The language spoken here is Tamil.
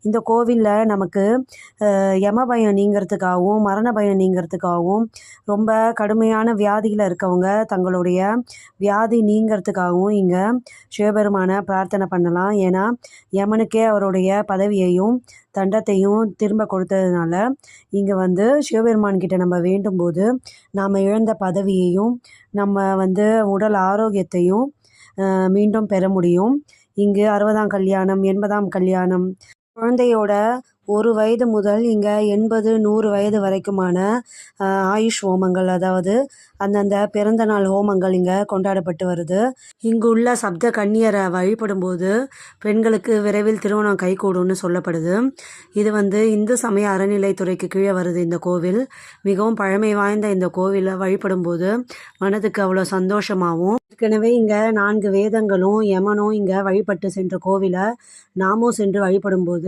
இந்த கோவிலில் நமக்கு யம பயம் நீங்கிறதுக்காகவும் மரண பயம் நீங்கிறதுக்காகவும் ரொம்ப கடுமையான வியாதியில் இருக்கவங்க தங்களுடைய வியாதி நீங்கிறதுக்காகவும் இங்கே சிவபெருமானை பிரார்த்தனை பண்ணலாம். ஏன்னா யமனுக்கே அவருடைய பதவியையும் தண்டத்தையும் திரும்ப கொடுத்ததுனால இங்கே சிவபெருமான் கிட்ட நம்ம வேண்டும்போது நாம் இழந்த பதவியையும் நம்ம உடல் ஆரோக்கியத்தையும் மீண்டும் பெற முடியும். இங்கு 60ஆம் கல்யாணம் 80ஆம் கல்யாணம் குழந்தையோட 1 வயது முதல் இங்கே 80 100 வயது வரைக்குமான ஆயுஷ் ஹோமங்கள், அதாவது அந்தந்த பிறந்த நாள் ஹோமங்கள் இங்கே கொண்டாடப்பட்டு வருது. இங்கு உள்ள சப்த கன்னியரை வழிபடும்போது பெண்களுக்கு விரைவில் திருமணம் கைகூடும்னு சொல்லப்படுது. இது இந்து சமய அறநிலைத்துறைக்கு கீழே வருது. இந்த கோவில் மிகவும் பழமை வாய்ந்த இந்த கோவிலை வழிபடும்போது மனதுக்கு அவ்வளோ சந்தோஷமாகவும், ஏற்கனவே இங்கே 4 வேதங்களும் யமனும் இங்கே வழிபட்டு சென்ற கோவிலை நாமும் சென்று வழிபடும்போது